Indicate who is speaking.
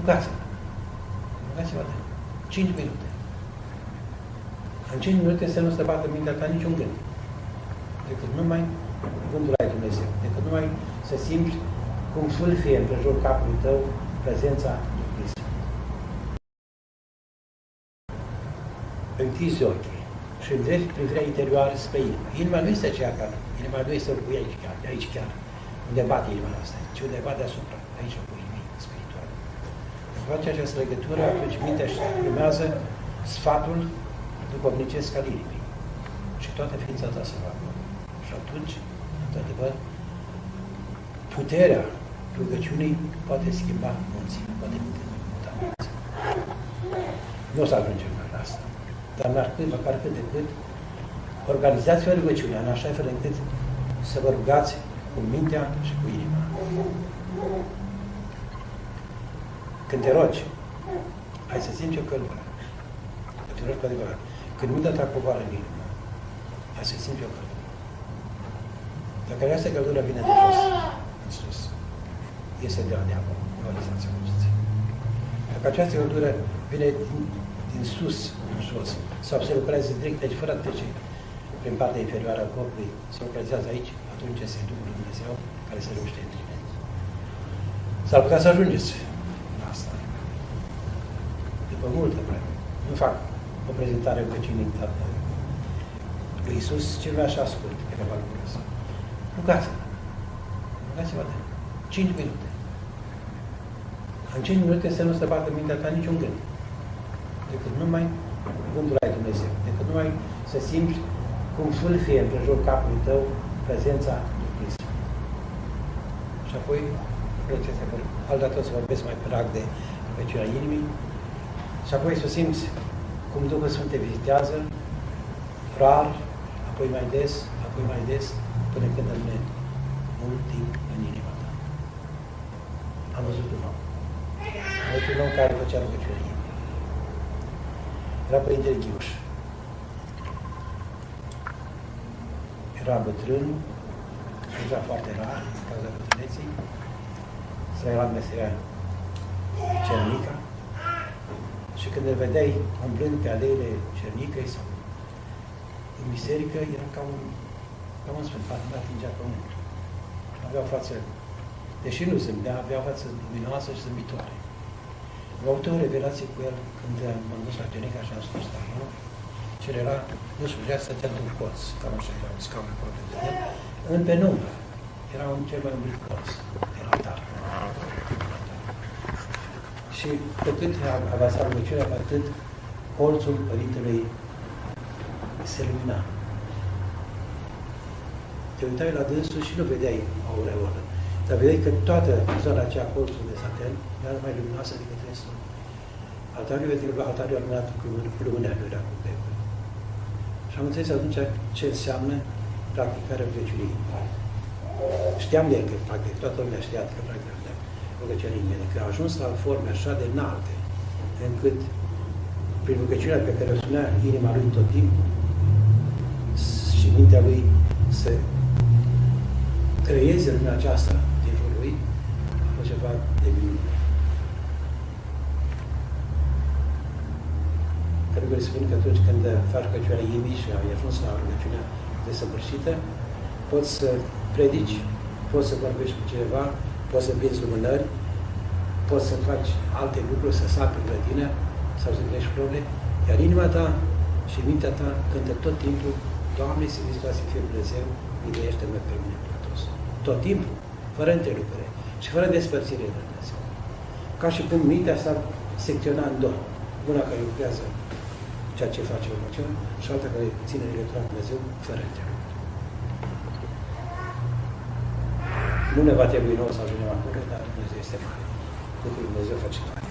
Speaker 1: Rugați-vă. Rugați-vă de 5 minute. În 5 minute să nu străbată mintea ta niciun gând. Decât numai gândul ai Dumnezeu. Decât numai să simți cum fâlfie împrejur capului tău prezența Duhului Sfânt. Închizi ochii și îndrepti privirea interioară spre inimă. Inima nu este aceea care, inima nu este cu aici chiar, unde bate inima noastră, ci undeva deasupra, aici cu inima spirituală. Dacă face această legătură, atunci mintea își urmează sfatul duhovnicesc al inimii. Și toată ființa ta se va acolo. Și atunci, într-adevăr, puterea rugăciunii poate schimba munții, poate muta munții. Nu o să ajungem la asta. Dar măcar cât de cât, organizați-vă rugăciunea în așa fel încât să vă rugați cu mintea și cu inima. Când te rogi, hai să simți o căldură. Când te rogi cu adevărat. Când mintea ta coboară în inimă, hai să simți o căldură. Dacă această căldură vine de jos, în sus, iese de la diavol, realizația logiții. Dacă această căldură vine din sus în jos, sau se lucrează direct aici, fără a trece prin partea inferioară a corpului, se localizează aici, atunci este Duhul lui Dumnezeu care se reuște în tine. S-ar putea să ajungeți la asta. După multă vreme. Nu fac o prezentare rugăciunii lui Iisus, cel mai așa scurt, câteva lucruri. Rugați-vă. Rugați-vă de 5 minute. În 5 minute să nu străbată mintea ta niciun gând. Decât numai gândul ai Dumnezeu. Decât numai să simți cum fâlfie împrejur capului tău prezența Duhului Sfânt. Și apoi, altădată o să vorbesc mai pe rag de rugăciunea inimii, și apoi să simți cum Duhul Sfânt te vizitează, rar, apoi mai des, până când rămâne mult timp în inima ta. Am văzut un om. Am văzut un om care făcea rugăciunea inimii. Era Părintele Ghiuș. Era bătrân, slujea foarte rar, în cauza bătrâneții, s-a luat meseria Cernica și când îl vedeai umblând pe aleile Cernicăi sau în biserică, era ca un sfânt, nu atingea pământul. Avea o față, deși nu zâmbea, avea o față luminoasă și zâmbitoare. Am avut o revelație cu el când m-am dus la Cernica și am spus la el, cel era, nu slujea, stătea într-un colț, cam așa, era un scaun acolo de el, în penumbră. Era un cel mai umbrit colț, era tare. Și pe cât avansa rugăciunea, pe atât colțul Părintelui se lumina. Te uitai la dânsul și nu vedeai aureolă, dar vedeai că toată zona aceea, colțul de satel, era mai luminoasă decât restul. Altarul luminat cu lumânea lui era cu becul. Și am înțeles atunci ce înseamnă practicarea rugăciunii. Știam de el că practic, toată lumea știa că practic rugăciunii mele, că a ajuns la forme așa de înalte, încât prin rugăciunea pe care o spunea inima lui tot timpul și mintea lui să creeze lumea aceasta din jurul lui, a fost ceva de minune. Trebuie să spun că atunci când faci rugăciunea inimii și ai ajuns la rugăciunea desăvârșită, poți să predici, poți să vorbești cu cineva, poți să vinzi lumânări, poți să faci alte lucruri, să sari pe grădină sau să crești flori, iar inima ta și mintea ta cântă tot timpul: Doamne, să Hristos să fie Dumnezeu, miluiește-mă pe mine, păcătos. Tot timpul, fără întrerupere și fără despărțire de Dumnezeu. Ca și când mintea s-ar secționa în două. Una care lucrează ceea ce face rugăciunea și alta care ține legătura cu Dumnezeu fără întrerupere. Nu ne va trebui nouă să ajungem acolo, dar Dumnezeu este mare. Lucrul Dumnezeu face toate.